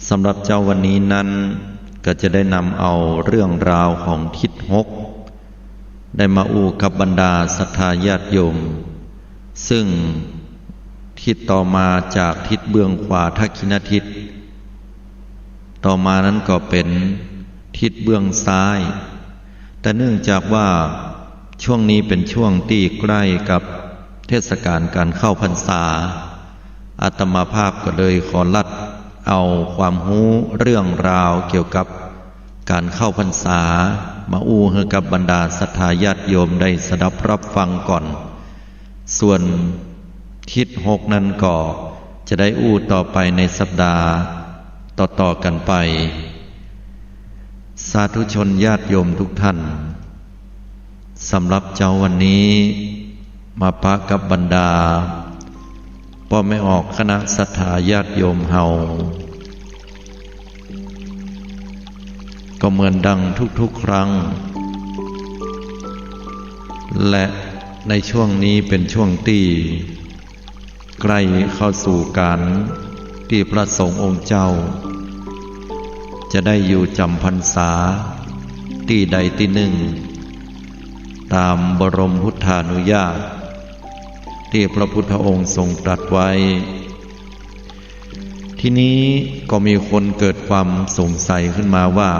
สำหรับเจ้าวันนี้นั้นก็จะได้นำเอาเรื่องราวของทิศหกได้มาอู้กับบรรดาศรัทธาญาติโยมซึ่งทิศต่อมาจากทิศเบื้องขวาทักขิณทิศต่อมานั้นก็เป็นทิศเบื้องซ้ายแต่เนื่องจากว่าช่วงนี้เป็นช่วงที่ใกล้กับเทศกาลการเข้าพรรษาอาตมาภาพก็เลยขอลัดเอาความรู้เรื่องราวเกี่ยวกับการเข้าพรรษามาอู้ให้กับบรรดาศรัทธาญาติโยมได้สดับรับฟังก่อนส่วนทิศหกนั้นก็จะได้อู้ต่อไปในสัปดาห์ต่อกันไปสาธุชนญาติโยมทุกท่านสำหรับเจ้าวันนี้มาปะกับบรรดาพ่อไม่ออกคณะศรัทธาญาติโยมเฮาก็เหมือนดังทุกๆครั้งและในช่วงนี้เป็นช่วงที่ใกล้เข้าสู่การที่พระสงฆ์องค์เจ้าจะได้อยู่จำพรรษาที่ใดที่หนึ่งตามบรมพุทธานุญาตที่พระพุทธองค์ทรงตรัสไว้ที่นี้ก็มีคนเกิดความสงสัยขึ้นมาว่า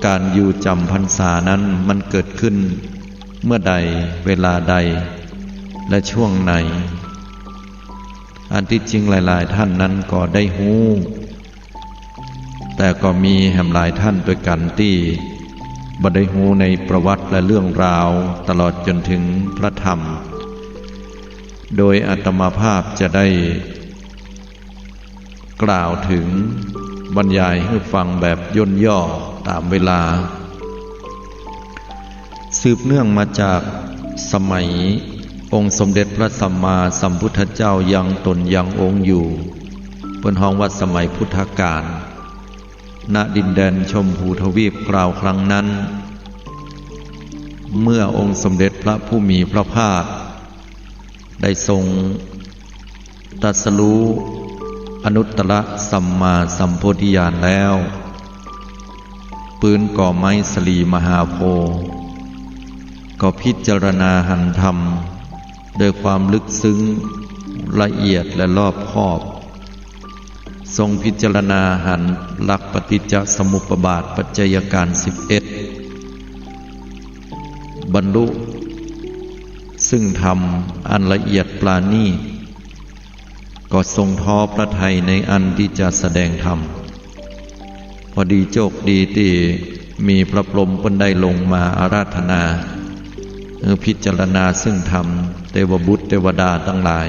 การอยู่จำพรรษานั้นมันเกิดขึ้นเมื่อใดเวลาใดและช่วงไหนอันที่จริงหลายๆท่านนั้นก็ได้ฮู้แต่ก็มีแห่งหลายท่านด้วยกันที่บ่ได้ฮู้ในประวัติและเรื่องราวตลอดจนถึงพระธรรมโดยอาตมาภาพจะได้กล่าวถึงบรรยายให้ฟังแบบย่นย่อตามเวลาสืบเนื่องมาจากสมัยองค์สมเด็จพระสัมมาสัมพุทธเจ้ายังตนยังองค์อยู่บนห้องวัดสมัยพุทธกาลณดินแดนชมพูทวีปกล่าวครั้งนั้นเมื่อองค์สมเด็จพระผู้มีพระภาคได้ทรงตรัสรู้อนุตตรสัมมาสัมโพธิญาณแล้วปืนก่อไม้สลีมหาโพธิ์ก็พิจารณาหันธรรมด้วยความลึกซึ้งละเอียดและรอบคอบทรงพิจารณาหันหลักปฏิจจสมุปบาทปัจจัยการ11บรรลุซึ่งธรรมอันละเอียดปราณีตก็ทรงท้อพระทัยในอันที่จะแสดงธรรมพอดีโชคดีที่มีพระพรหมเพิ่นได้ลงมาอาราธนาพิจารณาซึ่งธรรมเทวบุตรเทวดาทั้งหลาย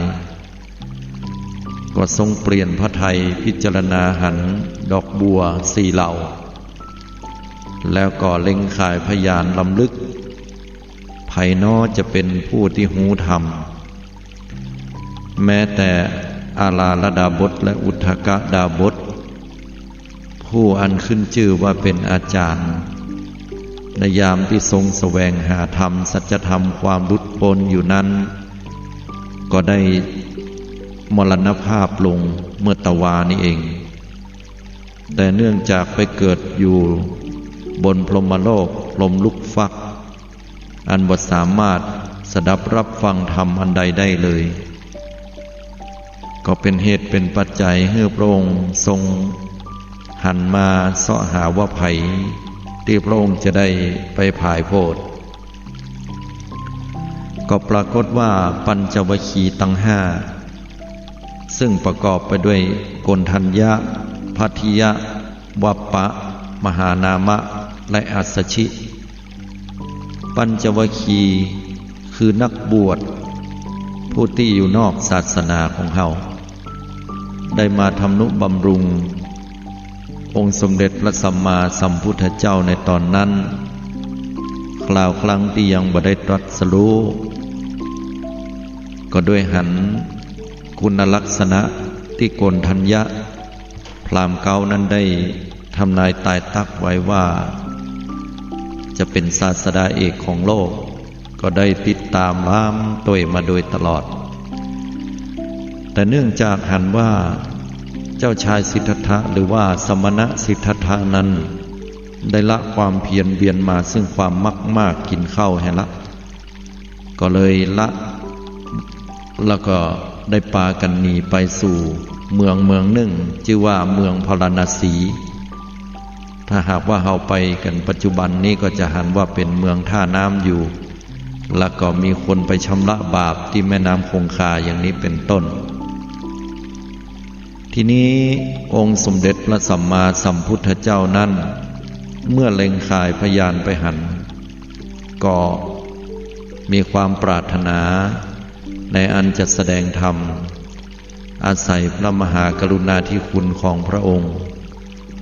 ก็ทรงเปลี่ยนพระทัยพิจารณาหันดอกบัว4เหล่าแล้วก็เล็งข่ายพยานลำลึกไผน้อจะเป็นผู้ที่หูธรรมแม้แต่อาลาลดาบทและอุทธกดาบทผู้อันขึ้นชื่อว่าเป็นอาจารย์ในยามที่ทรงแสวงหาธรรมสัจธรรมความหลุดพ้นอยู่นั้นก็ได้มรณภาพลงเมื่อตะวานี้เองแต่เนื่องจากไปเกิดอยู่บนพรหมโลกพรหมลุกฟักอันบ่สามารถสดับรับฟังธรรมอันใดได้เลยก็เป็นเหตุเป็นปัจจัยให้พระองค์ทรงหันมาเสาะหาว่าไผที่พระองค์จะได้ไปผายโพธิ์ก็ปรากฏว่าปัญจวัคคีย์ทั้ง5ซึ่งประกอบไปด้วยโกณฑัญญะภัททิยะวัปปะมหานามะและอัสสชิปัญจวัคคีย์คือนักบวชผู้ที่อยู่นอกศาสนาของเฮาได้มาทำนุบำรุงองค์สมเด็จพระสัมมาสัมพุทธเจ้าในตอนนั้นคราวครั้งที่ยังบ่ได้ตรัสรู้ก็ด้วยหันคุณลักษณะที่โกณฑัญญะพราหมณ์เก่านั้นได้ทำนายตายตักไว้ว่าจะเป็นศาสดาเอกของโลกก็ได้ติดตามล้ามตัวมาโดยตลอดแต่เนื่องจากหันว่า เจ้าชายสิทธัตถะหรือว่าสมณะสิทธัตถะนั้นได้ละความเพียรเบียนมาซึ่งความมากกินข้าวแห่ละก็เลยละแล้วก็ได้ปากันหนีไปสู่เมืองหนึ่งชื่อว่าเมืองพาราณสีถ้าหากว่าเราไปกันปัจจุบันนี้ก็จะหันว่าเป็นเมืองท่าน้ำอยู่แล้วก็มีคนไปชำระบาปที่แม่น้ำคงคาอย่างนี้เป็นต้นทีนี้องค์สมเด็จพระสัมมาสัมพุทธเจ้านั้นเมื่อเล็งข่ายพยานไปหันก็มีความปรารถนาในอันจะแสดงธรรมอาศัยพระมหากรุณาธิคุณของพระองค์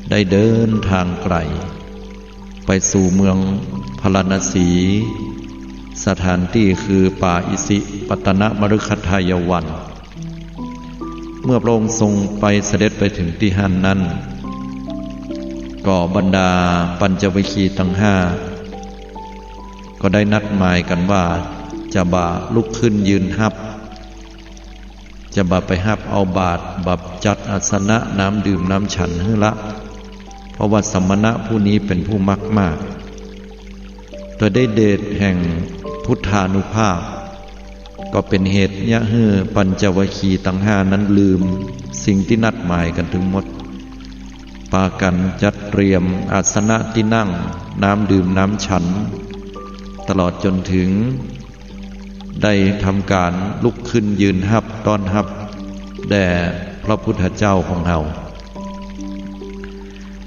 ได้เดินทางไกลไปสู่เมืองพาราณสีสถานที่คือป่าอิสิปตนมฤคทายวันเมื่อพระองค์ทรงไปเสด็จไปถึงที่หันนั้นก็บรรดาปัญจวัคคีย์ทั้งห้าก็ได้นัดหมายกันว่าจะบ่าลุกขึ้นยืนฮับจะบ่าไปฮับเอาบาตรบับจัดอาสนะน้ำดื่มน้ำฉันให้ละเพราะว่าสมณะผู้นี้เป็นผู้มักมากโดยได้เดชแห่งพุทธานุภาพก็เป็นเหตุยะฮือปัญจวัคคีย์ทั้งห้านั้นลืมสิ่งที่นัดหมายกันถึงหมดปากันจัดเตรียมอาสนะที่นั่งน้ำดื่มน้ำฉันตลอดจนถึงได้ทำการลุกขึ้นยืนฮับต้อนฮับแด่พระพุทธเจ้าของเรา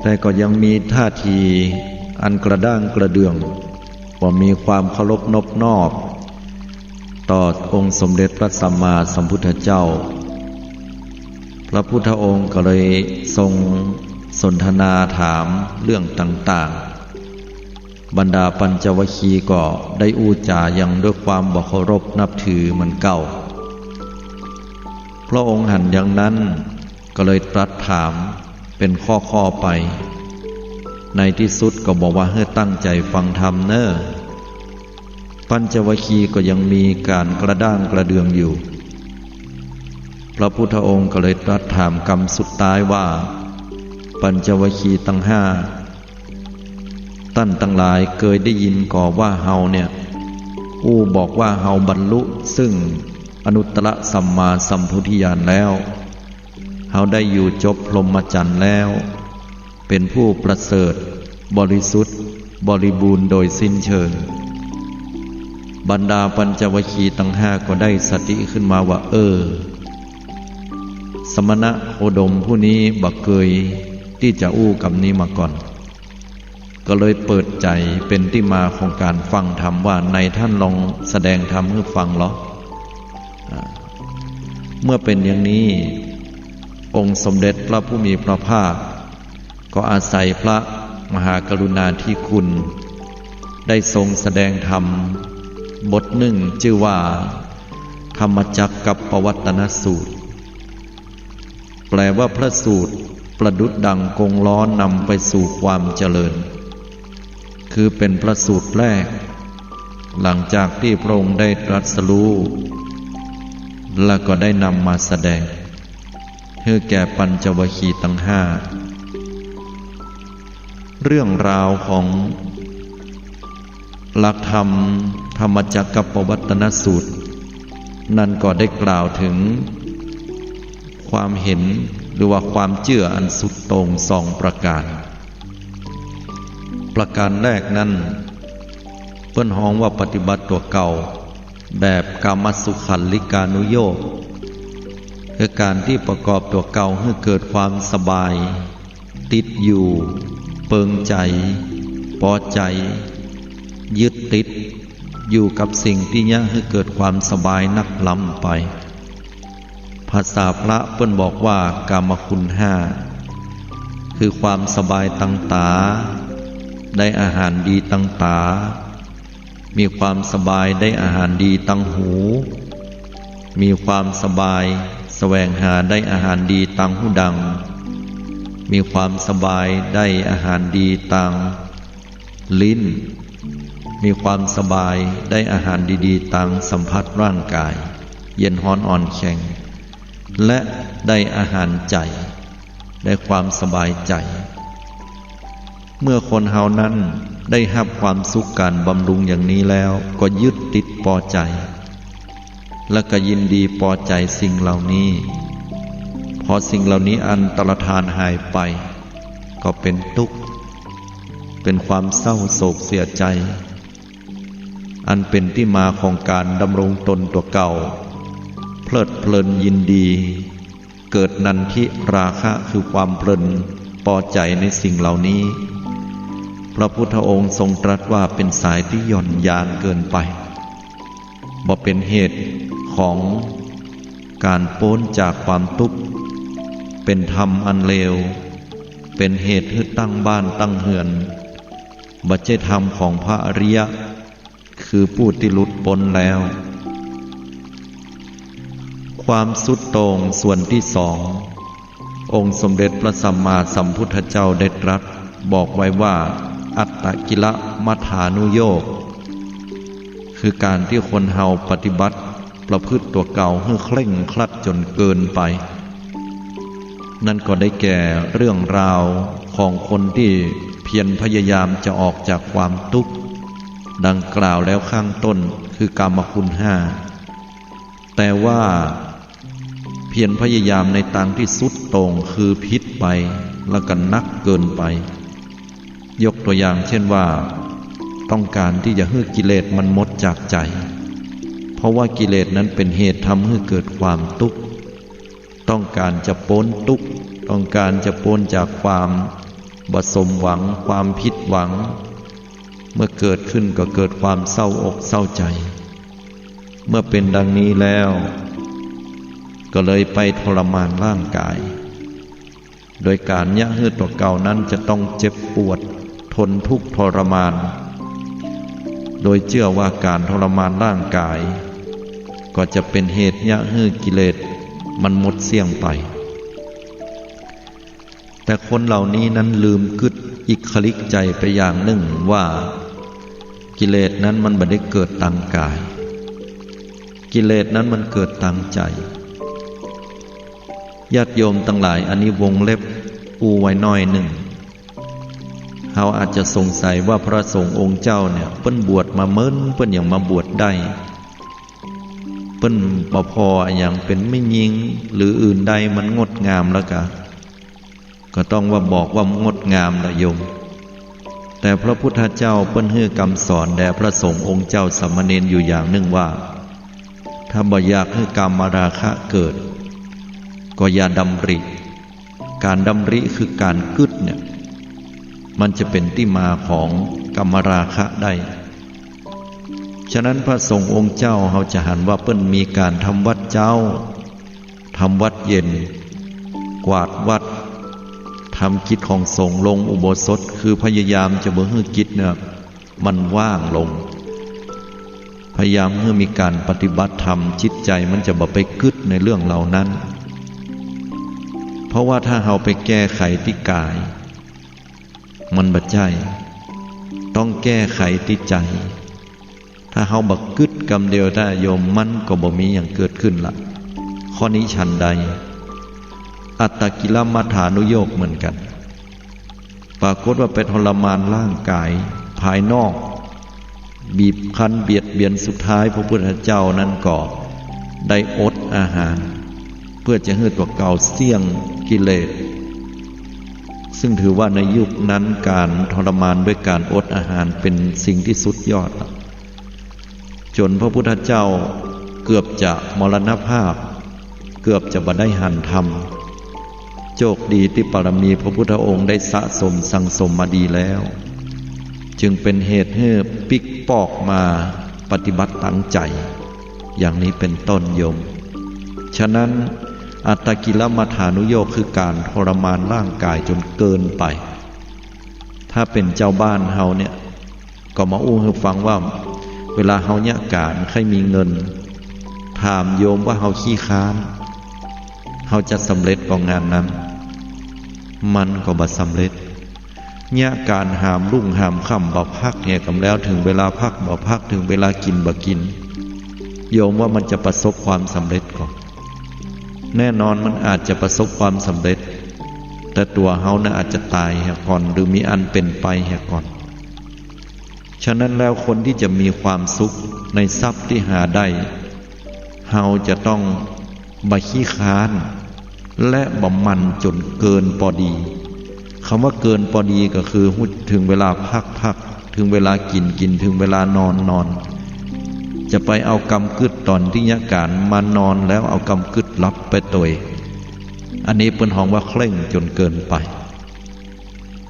แต่ก็ยังมีท่าทีอันกระด้างกระเดื่องว่ามีความเคารพนบนอบต่อองค์สมเด็จพระสัมมาสัมพุทธเจ้าพระพุทธองค์ก็เลยทรงสนทนาถามเรื่องต่างๆบรรดาปัญจวัคคีย์ก็ได้อู้จายังด้วยความบ่เคารพนับถือเหมือนเก่าพระองค์หันอย่างนั้นก็เลยตรัสถามเป็นข้อไปในที่สุดก็บอกว่าให้ตั้งใจฟังธรรมเน้อปัญจวัคคีย์ก็ยังมีการกระด้างกระเดืองอยู่พระพุทธองค์ก็เลยตรัสถามคำสุดท้ายว่าปัญจวัคคีย์ทั้งห้าท่านทั้งหลายเคยได้ยินก่อว่าเฮาเนี่ยบอกว่าเฮาบรรลุซึ่งอนุตตรสัมมาสัมพุทธิญาณแล้วเฮาได้อยู่จบพรหมจรรย์แล้วเป็นผู้ประเสริฐบริสุทธิ์บริบูรณ์โดยสิ้นเชิงบรรดาปัญจวัคคีย์ทั้งห้าก็ได้สติขึ้นมาว่าสมณะโคดมผู้นี้บักเกยที่จะกับนี้มาก่อนก็เลยเปิดใจเป็นที่มาของการฟังธรรมว่าในท่านลองแสดงธรรมให้ฟังเหรอเมื่อเป็นอย่างนี้องค์สมเด็จพระผู้มีพระภาคก็อาศัยพระมหากรุณาธิคุณได้ทรงแสดงธรรมบทหนึ่งชื่อว่าธรรมจักรกับปวัตตนสูตรแปลว่าพระสูตรประดุจดังกงล้อนำไปสู่ความเจริญคือเป็นพระสูตรแรกหลังจากที่พระองค์ได้ตรัสรู้และก็ได้นำมาแสดงให้แก่ปัญจวัคคีย์ทั้งห้าเรื่องราวของหลักธรรมธรรมจักรกับปวัตตนสูตรนั่นก็ได้กล่าวถึงความเห็นหรือว่าความเชื่ออันสุดโต่งสองประการแรกนั้นเปิ้นฮ้องว่าปฏิบัติตัวเก่าแบบกามสุขันลิกานุโยคคือการที่ประกอบตัวเก่าให้เกิดความสบายติดอยู่เปิงใจพอใจยึดติดอยู่กับสิ่งที่ยะให้เกิดความสบายนักล้ำไปภาษาพระเปิ้นบอกว่ากามคุณห้าคือความสบายตังตาได้อาหารดีตังตามีความสบายได้อาหารดีตังหูมีความสบายแสวงหาได้อาหารดีตังหูดังมีความสบายได้อาหารดีตังลิ้นมีความสบายได้อาหารดีๆตังสัมผัสร่างกายเย็นฮ้อนอ่อนแข็งและได้อาหารใจ ได้ความสบายใจเมื่อคนเฮานั้นได้รับความสุขการบำรุงอย่างนี้แล้วก็ยึดติดพอใจและก็ยินดีพอใจสิ่งเหล่านี้พอสิ่งเหล่านี้อันตรธานหายไปก็เป็นทุกข์เป็นความเศร้าโศกเสียใจอันเป็นที่มาของการดำรงตนตัวเก่าเพลิดเพลินยินดีเกิดนันทิราคะคือความเพลินพอใจในสิ่งเหล่านี้พระพุทธองค์ทรงตรัสว่าเป็นสายที่หย่อนยานเกินไปบ่เป็นเหตุของการพ้นจากความทุกข์เป็นธรรมอันเลวเป็นเหตุให้ตั้งบ้านตั้งเฮือนบ่ใช่ธรรมของพระอริยะคือผู้ที่หลุดพ้นแล้วความสุดโต่งส่วนที่สององค์สมเด็จพระสัมมาสัมพุทธเจ้าได้ตรัสบอกไว้ว่าอัตตกิลมัฏฐานุโยคคือการที่คนเฮาปฏิบัติประพฤติตัวเก่าให้เคร่งครัดจนเกินไปนั่นก็ได้แก่เรื่องราวของคนที่เพียรพยายามจะออกจากความทุกข์ดังกล่าวแล้วข้างต้นคือกามคุณห้าแต่ว่าเพียรพยายามในทางที่สุดโต่งคือผิดไปแล้วก็นักเกินไปยกตัวอย่างเช่นว่าต้องการที่จะให้กิเลสมันหมดจากใจเพราะว่ากิเลสนั้นเป็นเหตุทำให้เกิดความทุกข์ต้องการจะพ้นทุกข์ต้องการจะพ้นจากความบ่สมหวังความผิดหวังเมื่อเกิดขึ้นก็เกิดความเศร้าอกเศร้าใจเมื่อเป็นดังนี้แล้วก็เลยไปทรมานร่างกายโดยการยะฮืดตัวเก่านั้นจะต้องเจ็บปวดทนทุกข์ทรมานโดยเชื่อว่าการทรมานร่างกายก็จะเป็นเหตุยะฮืดกิเลสมันหมดเสี่ยงไปแต่คนเหล่านี้นั้นลืมกึดอิกขลิกใจไปอย่างหนึ่งว่ากิเลสนั้นมันไม่ได้เกิดทางกายกิเลสนั้นมันเกิดทางใจญาติโยมทั้งหลายอันนี้วงเล็บปูไว้น้อยหนึ่งเขาอาจจะสงสัยว่าพระสงฆ์องค์เจ้าเนี่ยเปิ้นบวชมาเมิ้นเปิ้นอย่างมาบวชได้เปิ้นบ่พออย่างเป็นไม่ยิงหรืออื่นใดมันงดงามแล้วก็ต้องว่าบอกว่างดงามละโยมแต่พระพุทธเจ้าเปิ้นให้คำสอนแด่พระสงฆ์องค์เจ้าสามเณรอยู่อย่างหนึ่งว่าถ้าบ่อยากให้กามราคะเกิดก็อย่าดำริการดำริคือการกึดเนี่ยมันจะเป็นที่มาของกามราคะได้ฉะนั้นพระสงฆ์องค์เจ้าเขาจะหันว่าเปิ้นมีการทำวัดเจ้าทำวัดเย็นกวาดวัดทำกิจของสงฆ์ลงอุโบสถคือพยายามจะบ่ให้กิจเนี่ยมันว่างลงพยายามให้มีการปฏิบัติธรรมจิตใจมันจะบ่ไปกึดในเรื่องเหล่านั้นเพราะว่าถ้าเราไปแก้ไขที่กายมันบ่ใช่ต้องแก้ไขที่ใจถ้าเราบักกึดกำเดียวได้โยมมันก็บ่มีอย่างเกิดขึ้นละข้อนี้ฉันใดอัตตกิลมัฏฐานุโยคเหมือนกันปรากฏว่าไปทรมานร่างกายภายนอกบีบคั้นเบียดเบียนสุดท้ายพระพุทธเจ้านั้นก็ได้อดอาหารเพื่อจะให้ตัวเก่าเสี่ยงกิเลสซึ่งถือว่าในยุคนั้นการทรมานด้วยการอดอาหารเป็นสิ่งที่สุดยอดจนพระพุทธเจ้าเกือบจะมรณภาพเกือบจะบ่ได้หันธรรมโชคดีที่ปรมีพระพุทธองค์ได้สะสมสั่งสมมาดีแล้วจึงเป็นเหตุให้ปิกปอกมาปฏิบัติตั้งใจอย่างนี้เป็นต้นโยมฉะนั้นอัตตกิลมัฏฐานุโยคคือการทรมานร่างกายจนเกินไปถ้าเป็นเจ้าบ้านเฮาเนี่ยก็มาอู้ให้ฟังว่าเวลาเฮาเนี่ยการใครมีเงินถามโยมว่าเฮาขี้ค้านเฮาจะสำเร็จกับงานนั้นมันก็บ่สำเร็จเนี่ยการหามรุ่งหามค่ำบ่พักเนี่ยกำแล้วถึงเวลาพักบ่พักถึงเวลากินบ่กินโยมว่ามันจะประสบความสำเร็จก่อนแน่นอนมันอาจจะประสบความสำเร็จ แต่ตัวเฮาน่ะอาจจะตายก่อนหรือมีอันเป็นไปก่อนฉะนั้นแล้วคนที่จะมีความสุขในทรัพย์ที่หาได้เฮาจะต้องบ่ขี้ค้านและบ่มันจนเกินพอดีคำว่าเกินพอดีก็คือถึงเวลาพักถึงเวลากินถึงเวลานอนจะไปเอากำกึดตอนที่ยะการมานอนแล้วเอากำกึดรับไปตัวอันนี้เป็นห้องว่าเคร่งจนเกินไป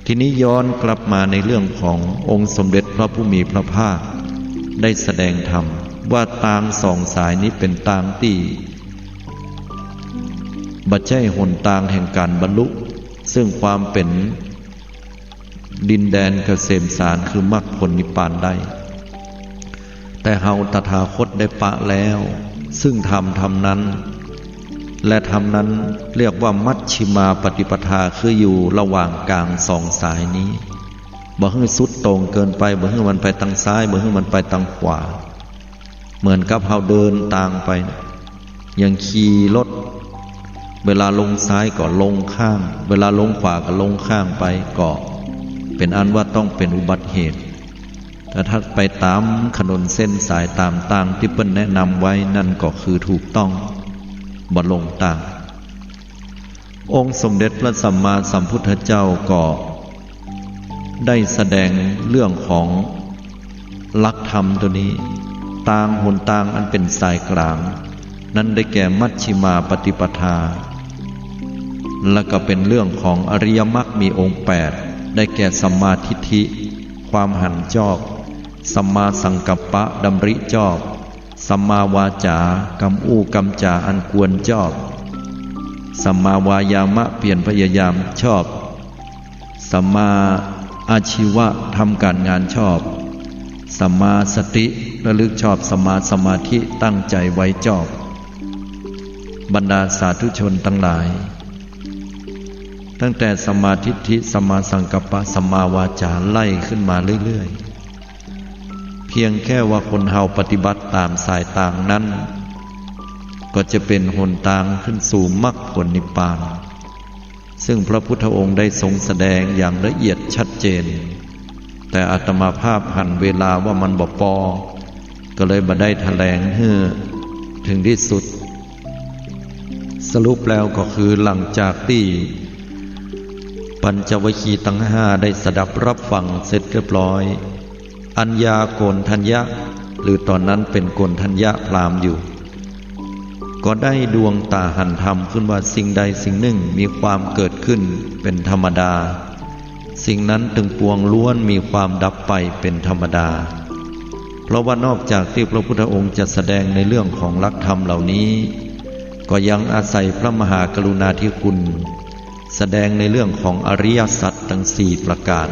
ทีนี้ย้อนกลับมาในเรื่องขององค์สมเด็จพระผู้มีพระภาคได้แสดงธรรมว่าทางสองสายนี้เป็นทางที่บัดใช่หนทางแห่งการบรรลุซึ่งความเป็นดินแดนเกษมสารคือมรรคผลนิพพานได้แต่เฮาตถาคตได้ปะแล้วซึ่งธรรมนั้นและธรรมนั้นเรียกว่ามัชฌิมาปฏิปทาคืออยู่ระหว่างกลางสองสายนี้บ่ให้สุดตรงเกินไปบ่ให้มันไปทางซ้ายบ่ให้มันไปทางขวาเหมือนกับเฮาเดินทางไปอย่างขี่รถเวลาลงซ้ายก็ลงข้างเวลาลงขวาก็ลงข้างไปก็เป็นอันว่าต้องเป็นอุบัติเหตุแต่ถ้าไปตามถนนเส้นสายตามทางที่เพิ่นแนะนำไว้นั่นก็คือถูกต้องบ่ลงทางองค์สมเด็จพระสัมมาสัมพุทธเจ้าก็ได้แสดงเรื่องของหลักธรรมตัวนี้ทางหนทางอันเป็นสายกลางนั้นได้แก่มัชฌิมาปฏิปทาและก็เป็นเรื่องของอริยมรรคมีองค์8ได้แก่สัมมาทิฏฐิความหันชอบสัมมาสังกัปปะดำริชอบสัมมาวาจากำอู้กำจาอันควรชอบสัมมาวายามะเปลี่ยนพยายามชอบสัมมาอาชีวะทำการงานชอบสัมมาสติระลึกชอบสัมมาสมาธิตั้งใจไว้ชอบบรรดาสาธุชนทั้งหลายตั้งแต่สัมมาทิฏฐิสัมมาสังกัปปะสัมมาวาจาไล่ขึ้นมาเรื่อยๆเพียงแค่ว่าคนเฮาปฏิบัติตามสายต่างนั้นก็จะเป็นหนทางขึ้นสู่มรรคผลนิพพานซึ่งพระพุทธองค์ได้ทรงแสดงอย่างละเอียดชัดเจนแต่อาตมาภาพหันเวลาว่ามันบ่พอก็เลยบ่ได้แถลงให้ถึงที่สุดสรุปแล้วก็คือหลังจากที่ปัญจวัคคีย์ทั้ง5ได้สดับรับฟังเสร็จเรียบร้อยอัญญาโกณฑัญญะหรือตอนนั้นเป็นโกณฑัญญะพราหมณ์อยู่ก็ได้ดวงตาหันธรรมขึ้นว่าสิ่งใดสิ่งหนึ่งมีความเกิดขึ้นเป็นธรรมดาสิ่งนั้นถึงปวงล้วนมีความดับไปเป็นธรรมดาเพราะว่านอกจากที่พระพุทธองค์จะแสดงในเรื่องของหลักธรรมเหล่านี้ก็ยังอาศัยพระมหากรุณาธิคุณแสดงในเรื่องของอริยสัจทั้ง4ประการ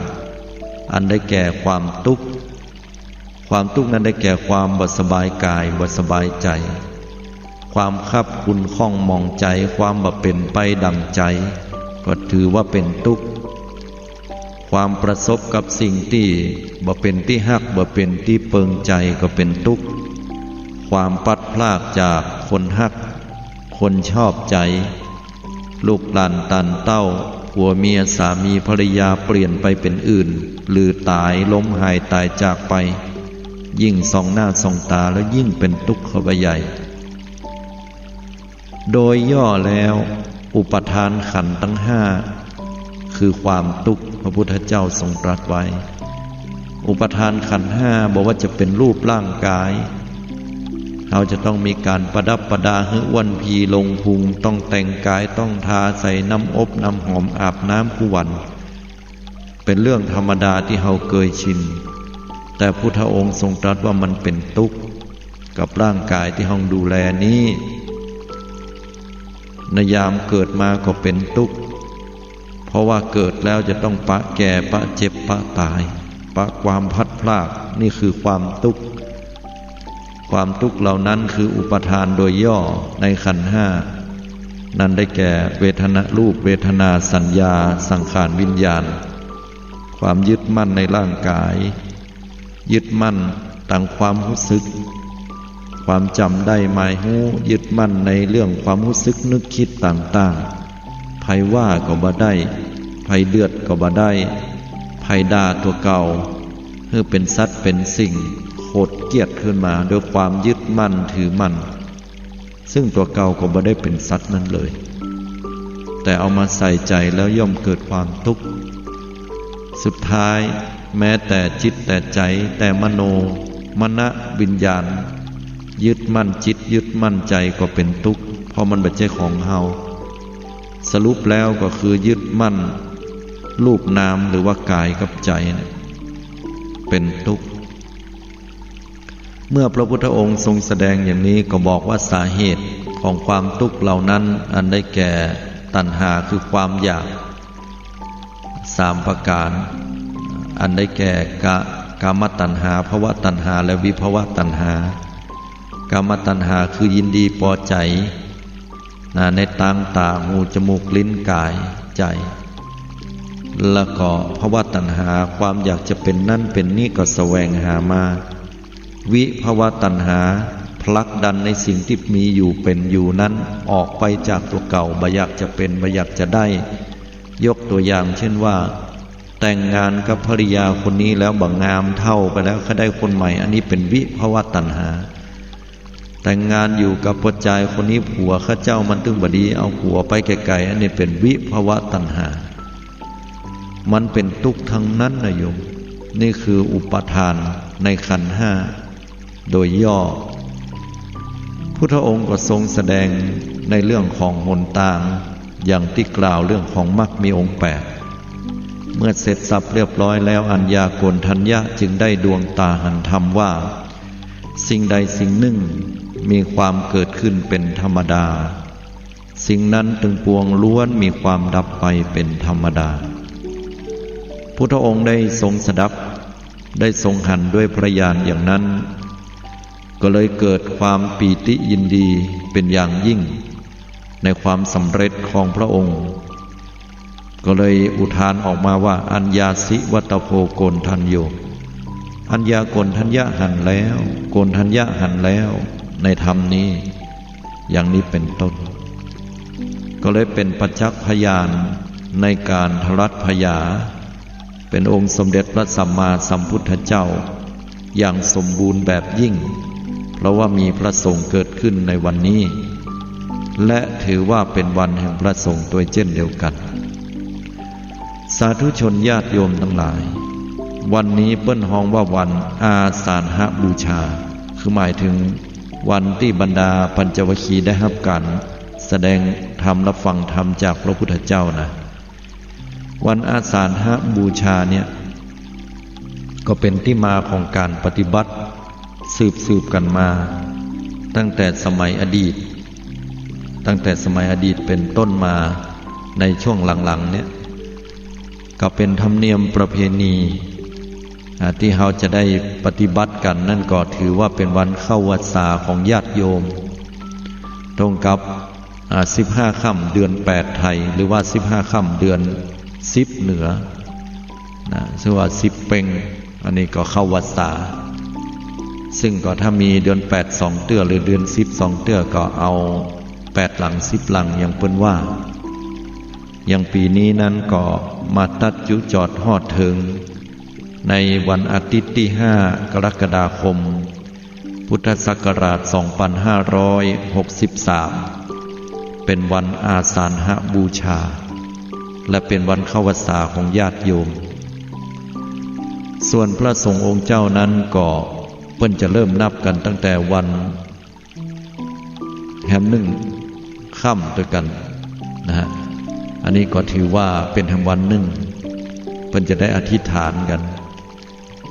อันได้แก่ความทุกข์นั้นได้แก่ความบ่สบายกายบ่สบายใจความคับขุ่นข้องมองใจความบ่เป็นไปดังใจก็ถือว่าเป็นทุกข์ความประสบกับสิ่งที่บ่เป็นที่ฮักบ่เป็นที่เปิงใจก็เป็นทุกข์ความปัดพลากจากคนฮักคนชอบใจลูกหลานตันเต้าผัวเมียสามีภรรยาเปลี่ยนไปเป็นอื่นหรือตายล้มหายตายจากไปยิ่งส่องหน้าส่องตาแล้วยิ่งเป็นทุกข์เข้าไปใหญ่โดยย่อแล้วอุปทานขันธ์ทั้ง5คือความทุกข์พระพุทธเจ้าทรงตรัสไว้อุปทานขันธ์5บอกว่าจะเป็นรูปร่างกายเราจะต้องมีการประดับประดาให้อ้วนพีลงพุงต้องแต่งกายต้องทาใส่น้ำอบน้ำหอมอาบน้ำคู่วันเป็นเรื่องธรรมดาที่เราเคยชินแต่พุทธองค์ทรงตรัสว่ามันเป็นทุกข์กับร่างกายที่เราดูแลนี้ในยามเกิดมาก็เป็นทุกข์เพราะว่าเกิดแล้วจะต้องปะแก่ปะเจ็บปะตายปะความพัดพลากนี่คือความทุกข์ความทุกข์เหล่านั้นคืออุปทานโดยย่อในขันธ์5นั่นได้แก่เวทนารูปเวทนาสัญญาสังขารวิญญาณความยึดมั่นในร่างกายยึดมั่นต่างความรู้สึกความจำได้หมายหูยึดมั่นในเรื่องความรู้สึกนึกคิดต่างๆไผว่าก็บ่ได้ ภัยเลือดก็บ่ได้ภัยด่าตัวเก่าเพื่อเป็นสัตว์เป็นสิ่งโคตรเกลียดขึ้นมาด้วยความยึดมั่นถือมั่นซึ่งตัวเก่าก็บ่ได้เป็นสัตว์นั้นเลยแต่เอามาใส่ใจแล้วย่อมเกิดความทุกข์สุดท้ายแม้แต่จิตแต่ใจแต่มโนมนวิญญาณยึดมั่นจิตยึดมั่นใจก็เป็นทุกข์เพราะมันเป็นใจของเฮาสรุปแล้วก็คือยึดมั่นรูปนามหรือว่ากายกับใจเป็นทุกข์เมื่อพระพุทธองค์ทรงแสดงอย่างนี้ก็บอกว่าสาเหตุของความทุกข์เหล่านั้นอันได้แก่ตัณหาคือความอยาก3ประการอันได้แก่กามตัณหาภวตัณหาและวิภวตัณหากามตัณหาคือยินดีพอใจในทางตาหูจมูกลิ้นกายใจแล้วก็ภวตัณหาความอยากจะเป็นนั่นเป็นนี่ก็แสวงหามาวิภวตัณหาผลักดันในสิ่งที่มีอยู่เป็นอยู่นั้นออกไปจากตัวเก่าบ่อยากจะเป็นบ่อยากจะได้ยกตัวอย่างเช่นว่าแต่งงานกับภริยาคนนี้แล้วบังงามเท่าไปแล้วเขาได้คนใหม่อันนี้เป็นวิภวตัณหาแต่งงานอยู่กับพ่อใจคนนี้ผัวข้าเจ้ามันตึงบดีเอาผัวไปไกลๆอันนี้เป็นวิภวตัณหามันเป็นทุกข์ทั้งนั้นนะโยมนี่คืออุปทานในขันธ์ห้าโดยย่อพุทธองค์ก็ทรงแสดงในเรื่องของหนทางอย่างที่กล่าวเรื่องของมรรคมีองค์8เมื่อเสร็จสับเรียบร้อยแล้วอัญญาโกณฑัญญะจึงได้ดวงตาหันธรรมว่าสิ่งใดสิ่งหนึ่งมีความเกิดขึ้นเป็นธรรมดาสิ่งนั้นถึงปวงล้วนมีความดับไปเป็นธรรมดาพุทธองค์ได้ทรงสดับได้ทรงหันด้วยพระญาณอย่างนั้นก็เลยเกิดความปีติยินดีเป็นอย่างยิ่งในความสำเร็จของพระองค์ก็เลยอุทานออกมาว่าอัญญาสิวัตโพโกณฑัญโยอัญญาโกณฑัญญะหันแล้วโกณฑัญญะหันแล้วในธรรมนี้อย่างนี้เป็นต้นก็เลยเป็นประจักษ์พยานในการทรัตพยาเป็นองค์สมเด็จพระสัมมาสัมพุทธเจ้าอย่างสมบูรณ์แบบยิ่งเพราะว่ามีพระสงฆ์เกิดขึ้นในวันนี้และถือว่าเป็นวันแห่งพระสงฆ์ตัวเช่นเดียวกันสาธุชนญาติโยมทั้งหลายวันนี้เปิ้นฮ้องว่าวันอาสาฬหบูชาคือหมายถึงวันที่บรรดาปัญจวัคคีย์ได้รับการแสดงธรรมและฟังธรรมจากพระพุทธเจ้านะวันอาสาฬหบูชาเนี่ยก็เป็นที่มาของการปฏิบัติสืบกันมาตั้งแต่สมัยอดีตเป็นต้นมาในช่วงหลังๆเนี่ยก็เป็นธรรมเนียมประเพณีที่เราจะได้ปฏิบัติกันนั่นก็ถือว่าเป็นวันเข้าพรรษาของญาติโยมตรงกับ15 ค่ำเดือน8ไทยหรือว่า15 ค่ำเดือน10เหนือซึ่งว่า10เพ็งอันนี้ก็เข้าพรรษาซึ่งก็ถ้ามีเดือน8 2เตื้อหรือเดือน10 2เตื้อก็เอา8หลัง10หลังอย่างเปิ้นว่าอย่างปีนี้นั้นก็มาตัดจุจอดฮอดถึงในวันอาทิตย์ที่5 กรกฎาคมพุทธศักราช 2563เป็นวันอาสาฬหบูชาและเป็นวันเข้าพรรษาของญาติโยมส่วนพระสงฆ์องค์เจ้านั้นก็เพิ่นจะเริ่มนับกันตั้งแต่วันแฮม1 ค่ำด้วยกันนะฮะอันนี้ก็ถือว่าเป็นแห่งวัน1เพิ่นจะได้อธิษฐานกัน